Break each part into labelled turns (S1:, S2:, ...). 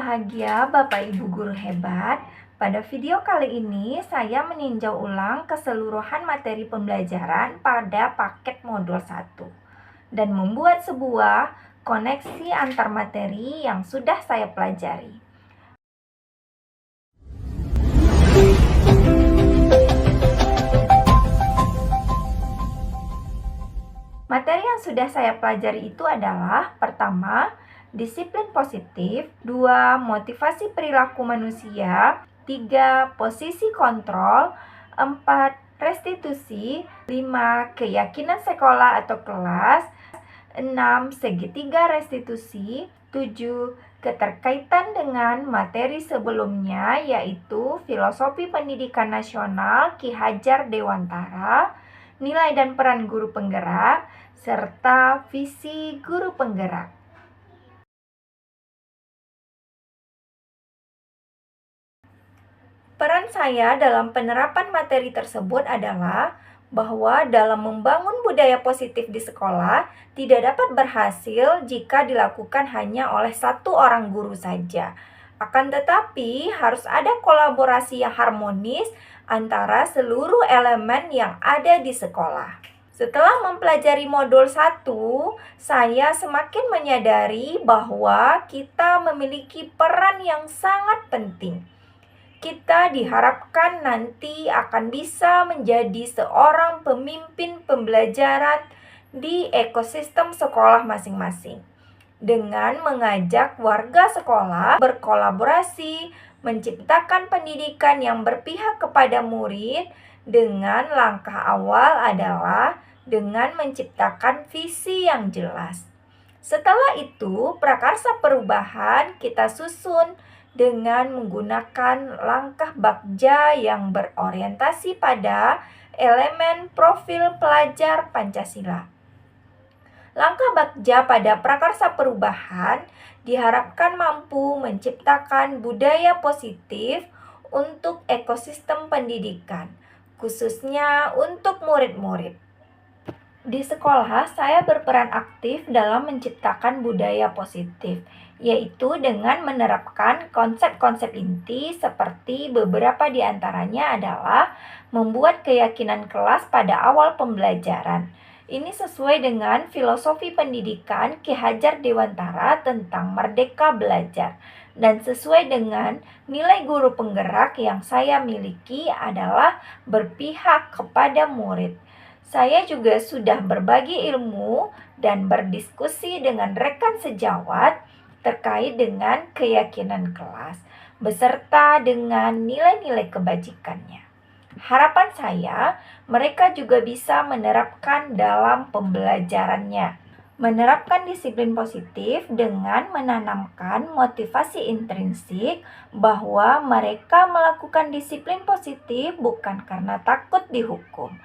S1: berbahagia Bapak Ibu guru hebat. Pada video kali ini saya meninjau ulang keseluruhan materi pembelajaran pada paket modul 1 dan membuat sebuah koneksi antar materi yang sudah saya pelajari. Materi yang sudah saya pelajari itu adalah: pertama, disiplin positif, 2, motivasi perilaku manusia, 3, posisi kontrol, 4, restitusi, 5, keyakinan sekolah atau kelas, 6, segitiga restitusi, 7, keterkaitan dengan materi sebelumnya yaitu Filosofi Pendidikan Nasional Ki Hajar Dewantara, nilai dan peran guru penggerak, serta visi guru penggerak. Peran saya dalam penerapan materi tersebut adalah bahwa dalam membangun budaya positif di sekolah tidak dapat berhasil jika dilakukan hanya oleh satu orang guru saja. Akan tetapi harus ada kolaborasi yang harmonis antara seluruh elemen yang ada di sekolah. Setelah mempelajari modul 1, saya semakin menyadari bahwa kita memiliki peran yang sangat penting. Kita diharapkan nanti akan bisa menjadi seorang pemimpin pembelajaran di ekosistem sekolah masing-masing, dengan mengajak warga sekolah berkolaborasi, menciptakan pendidikan yang berpihak kepada murid. Dengan langkah awal adalah dengan menciptakan visi yang jelas. Setelah itu, prakarsa perubahan kita susun dengan menggunakan langkah bagja yang berorientasi pada elemen profil pelajar Pancasila. Langkah bagja pada prakarsa perubahan diharapkan mampu menciptakan budaya positif untuk ekosistem pendidikan, khususnya untuk murid-murid. Di sekolah, saya berperan aktif dalam menciptakan budaya positif, yaitu dengan menerapkan konsep-konsep inti seperti beberapa di antaranya adalah membuat keyakinan kelas pada awal pembelajaran. Ini sesuai dengan filosofi pendidikan Ki Hajar Dewantara tentang merdeka belajar. Dan sesuai dengan nilai guru penggerak yang saya miliki adalah berpihak kepada murid. Saya juga sudah berbagi ilmu dan berdiskusi dengan rekan sejawat terkait dengan keyakinan kelas, beserta dengan nilai-nilai kebajikannya. Harapan saya, mereka juga bisa menerapkan dalam pembelajarannya. Menerapkan disiplin positif dengan menanamkan motivasi intrinsik bahwa mereka melakukan disiplin positif bukan karena takut dihukum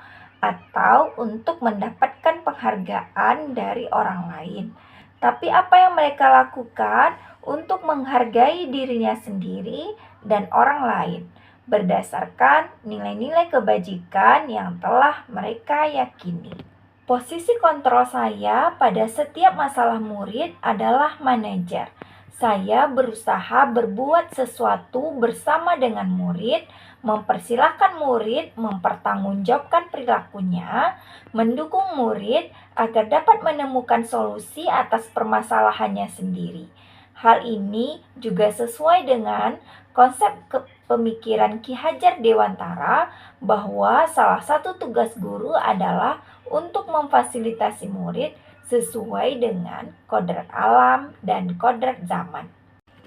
S1: atau untuk mendapatkan penghargaan dari orang lain, tapi apa yang mereka lakukan untuk menghargai dirinya sendiri dan orang lain berdasarkan nilai-nilai kebajikan yang telah mereka yakini. Posisi kontrol saya pada setiap masalah murid adalah manajer. Saya berusaha berbuat sesuatu bersama dengan murid, mempersilahkan murid mempertanggungjawabkan perilakunya, mendukung murid agar dapat menemukan solusi atas permasalahannya sendiri. Hal ini juga sesuai dengan konsep pemikiran Ki Hajar Dewantara bahwa salah satu tugas guru adalah untuk memfasilitasi murid sesuai dengan kodrat alam dan kodrat zaman.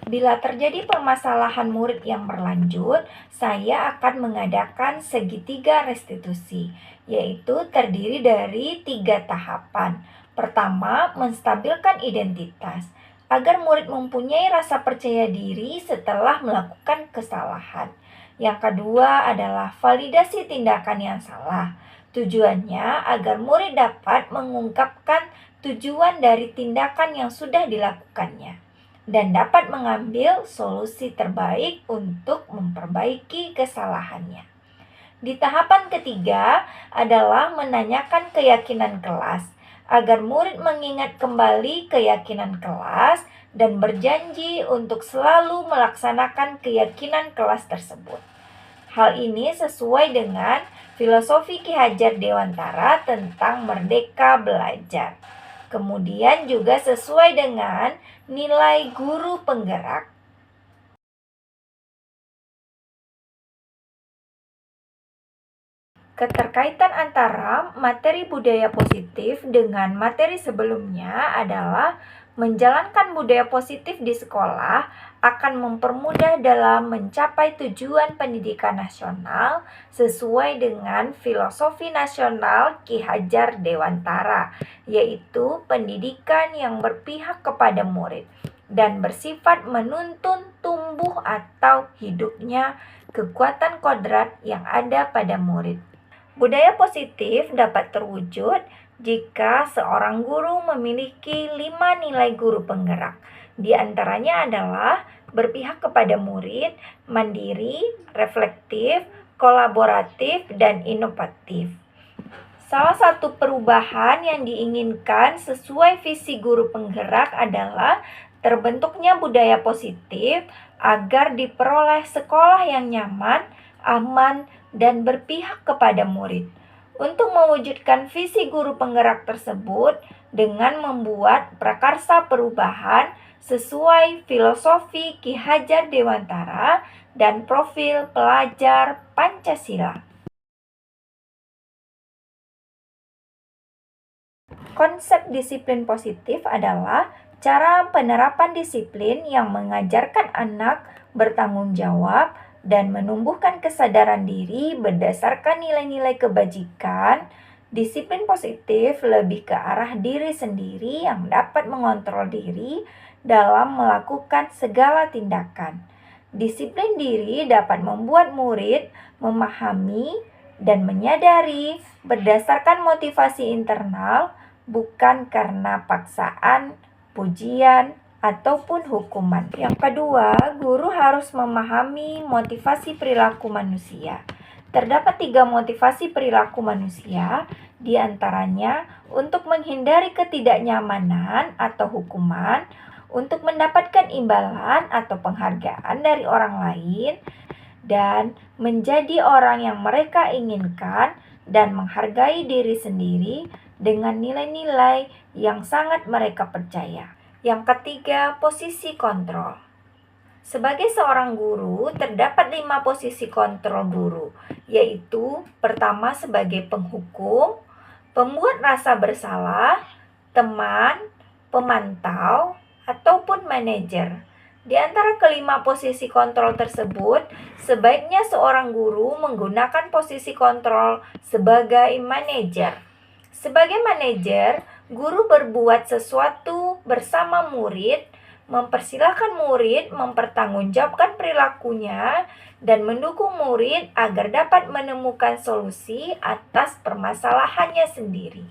S1: Bila terjadi permasalahan murid yang berlanjut, saya akan mengadakan segitiga restitusi, yaitu terdiri dari 3 tahapan. Pertama, menstabilkan identitas, agar murid mempunyai rasa percaya diri setelah melakukan kesalahan. Yang kedua adalah validasi tindakan yang salah. Tujuannya agar murid dapat mengungkapkan tujuan dari tindakan yang sudah dilakukannya dan dapat mengambil solusi terbaik untuk memperbaiki kesalahannya. Di tahapan ketiga adalah menanyakan keyakinan kelas, agar murid mengingat kembali keyakinan kelas dan berjanji untuk selalu melaksanakan keyakinan kelas tersebut. Hal ini sesuai dengan filosofi Ki Hajar Dewantara tentang merdeka belajar. Kemudian juga sesuai dengan nilai guru penggerak. Keterkaitan antara materi budaya positif dengan materi sebelumnya adalah menjalankan budaya positif di sekolah akan mempermudah dalam mencapai tujuan pendidikan nasional sesuai dengan filosofi nasional Ki Hajar Dewantara, yaitu pendidikan yang berpihak kepada murid dan bersifat menuntun tumbuh atau hidupnya kekuatan kodrat yang ada pada murid. Budaya positif dapat terwujud jika seorang guru memiliki 5 nilai guru penggerak. Di antaranya adalah berpihak kepada murid, mandiri, reflektif, kolaboratif, dan inovatif. Salah satu perubahan yang diinginkan sesuai visi guru penggerak adalah terbentuknya budaya positif agar diperoleh sekolah yang nyaman, aman, dan berpihak kepada murid. Untuk mewujudkan visi guru penggerak tersebut dengan membuat prakarsa perubahan sesuai filosofi Ki Hajar Dewantara dan profil pelajar Pancasila. Konsep disiplin positif adalah cara penerapan disiplin yang mengajarkan anak bertanggung jawab dan menumbuhkan kesadaran diri berdasarkan nilai-nilai kebajikan. Disiplin positif lebih ke arah diri sendiri yang dapat mengontrol diri dalam melakukan segala tindakan. Disiplin diri dapat membuat murid memahami dan menyadari berdasarkan motivasi internal, bukan karena paksaan, pujian, ataupun hukuman. Yang kedua, guru harus memahami motivasi perilaku manusia. Terdapat 3 motivasi perilaku manusia, di antaranya untuk menghindari ketidaknyamanan atau hukuman, untuk mendapatkan imbalan atau penghargaan dari orang lain, dan menjadi orang yang mereka inginkan dan menghargai diri sendiri dengan nilai-nilai yang sangat mereka percaya. Yang ketiga, posisi kontrol. Sebagai seorang guru, terdapat 5 posisi kontrol guru, yaitu pertama sebagai penghukum, pembuat rasa bersalah, teman, pemantau, ataupun manajer. Di antara kelima posisi kontrol tersebut, sebaiknya seorang guru menggunakan posisi kontrol sebagai manajer. Sebagai manajer, guru berbuat sesuatu bersama murid, mempersilahkan murid mempertanggungjawabkan perilakunya, dan mendukung murid agar dapat menemukan solusi atas permasalahannya sendiri.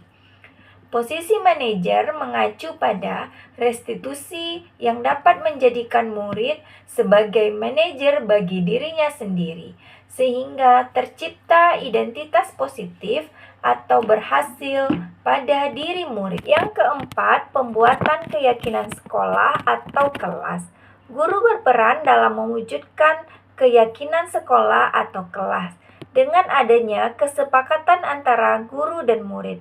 S1: Posisi manajer mengacu pada restitusi yang dapat menjadikan murid sebagai manajer bagi dirinya sendiri, sehingga tercipta identitas positif atau berhasil pada diri murid. Yang keempat, pembuatan keyakinan sekolah atau kelas. Guru berperan dalam mewujudkan keyakinan sekolah atau kelas dengan adanya kesepakatan antara guru dan murid.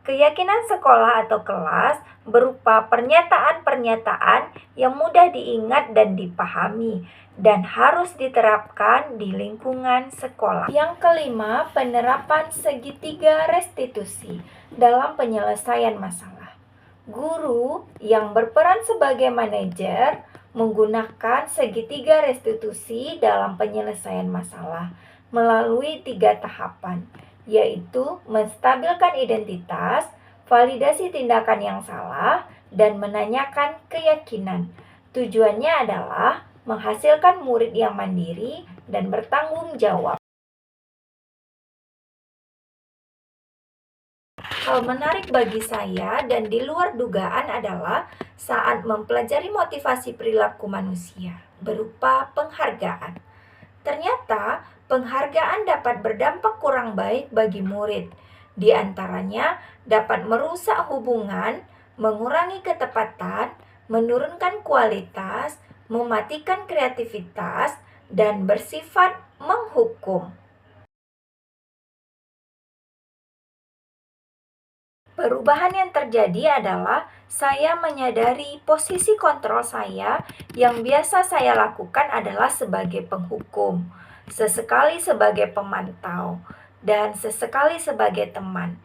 S1: Keyakinan sekolah atau kelas berupa pernyataan-pernyataan yang mudah diingat dan dipahami dan harus diterapkan di lingkungan sekolah. Yang kelima, penerapan segitiga restitusi dalam penyelesaian masalah. Guru yang berperan sebagai manajer menggunakan segitiga restitusi dalam penyelesaian masalah melalui 3 tahapan, yaitu menstabilkan identitas, validasi tindakan yang salah, dan menanyakan keyakinan. Tujuannya adalah menghasilkan murid yang mandiri dan bertanggung jawab. Hal menarik bagi saya dan di luar dugaan adalah saat mempelajari motivasi perilaku manusia berupa penghargaan. Ternyata penghargaan dapat berdampak kurang baik bagi murid. Di antaranya dapat merusak hubungan, mengurangi ketepatan, menurunkan kualitas, mematikan kreativitas, dan bersifat menghukum. Perubahan yang terjadi adalah saya menyadari posisi kontrol saya yang biasa saya lakukan adalah sebagai penghukum, sesekali sebagai pemantau, dan sesekali sebagai teman.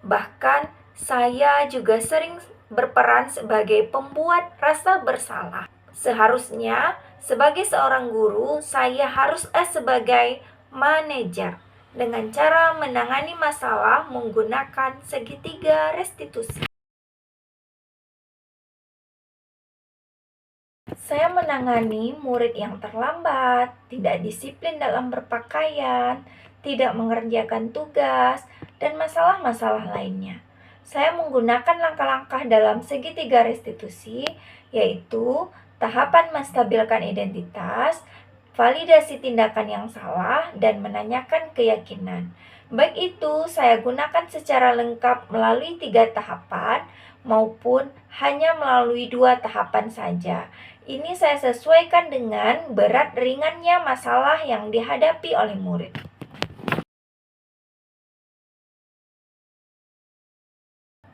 S1: Bahkan saya juga sering berperan sebagai pembuat rasa bersalah. Seharusnya sebagai seorang guru, saya harus sebagai manajer dengan cara menangani masalah menggunakan segitiga restitusi. Saya menangani murid yang terlambat, tidak disiplin dalam berpakaian, tidak mengerjakan tugas, dan masalah-masalah lainnya. Saya menggunakan langkah-langkah dalam segitiga restitusi, yaitu tahapan menstabilkan identitas, validasi tindakan yang salah, dan menanyakan keyakinan. Baik itu, saya gunakan secara lengkap melalui 3 tahapan maupun hanya melalui 2 tahapan saja. Ini saya sesuaikan dengan berat ringannya masalah yang dihadapi oleh murid.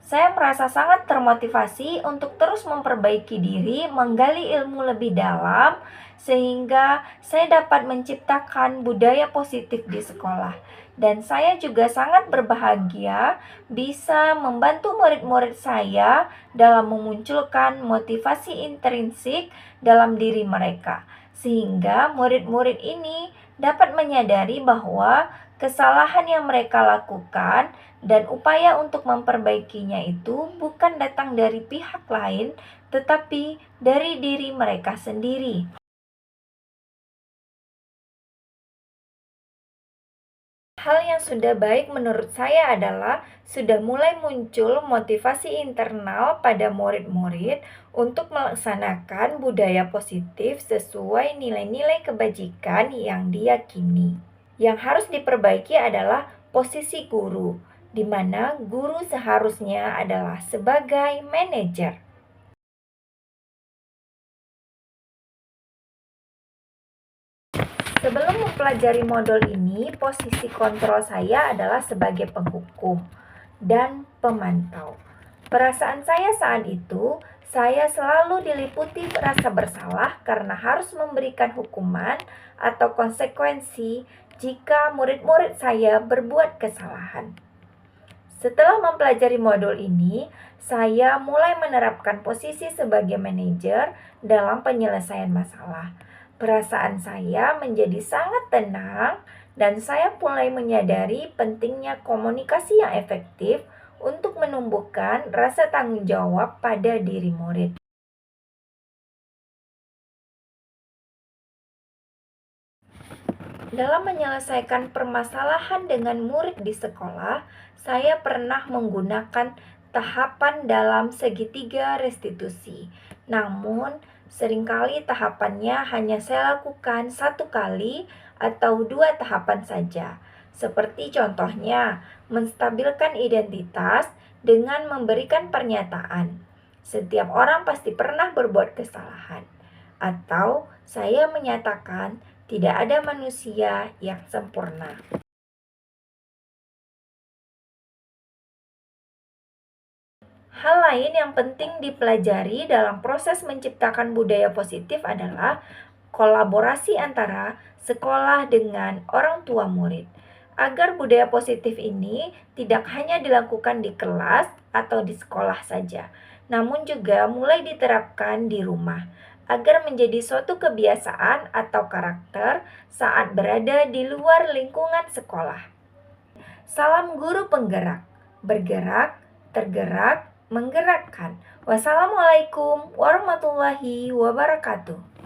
S1: Saya merasa sangat termotivasi untuk terus memperbaiki diri, menggali ilmu lebih dalam, sehingga saya dapat menciptakan budaya positif di sekolah. Dan saya juga sangat berbahagia bisa membantu murid-murid saya dalam memunculkan motivasi intrinsik dalam diri mereka, sehingga murid-murid ini dapat menyadari bahwa kesalahan yang mereka lakukan dan upaya untuk memperbaikinya itu bukan datang dari pihak lain, tetapi dari diri mereka sendiri. Hal yang sudah baik menurut saya adalah sudah mulai muncul motivasi internal pada murid-murid untuk melaksanakan budaya positif sesuai nilai-nilai kebajikan yang diyakini. Yang harus diperbaiki adalah posisi guru, di mana guru seharusnya adalah sebagai manajer. Sebelum mempelajari modul ini, posisi kontrol saya adalah sebagai penghukum dan pemantau. Perasaan saya saat itu, saya selalu diliputi rasa bersalah karena harus memberikan hukuman atau konsekuensi jika murid-murid saya berbuat kesalahan. Setelah mempelajari modul ini, saya mulai menerapkan posisi sebagai manajer dalam penyelesaian masalah. Perasaan saya menjadi sangat tenang dan saya mulai menyadari pentingnya komunikasi yang efektif untuk menumbuhkan rasa tanggung jawab pada diri murid. Dalam menyelesaikan permasalahan dengan murid di sekolah, saya pernah menggunakan tahapan dalam segitiga restitusi. Namun, seringkali tahapannya hanya saya lakukan 1 kali atau 2 tahapan saja. Seperti contohnya, menstabilkan identitas dengan memberikan pernyataan. Setiap orang pasti pernah berbuat kesalahan. Atau saya menyatakan tidak ada manusia yang sempurna. Hal lain yang penting dipelajari dalam proses menciptakan budaya positif adalah kolaborasi antara sekolah dengan orang tua murid. Agar budaya positif ini tidak hanya dilakukan di kelas atau di sekolah saja, namun juga mulai diterapkan di rumah, agar menjadi suatu kebiasaan atau karakter saat berada di luar lingkungan sekolah. Salam guru penggerak, bergerak, tergerak, menggerakkan. Wassalamualaikum warahmatullahi wabarakatuh.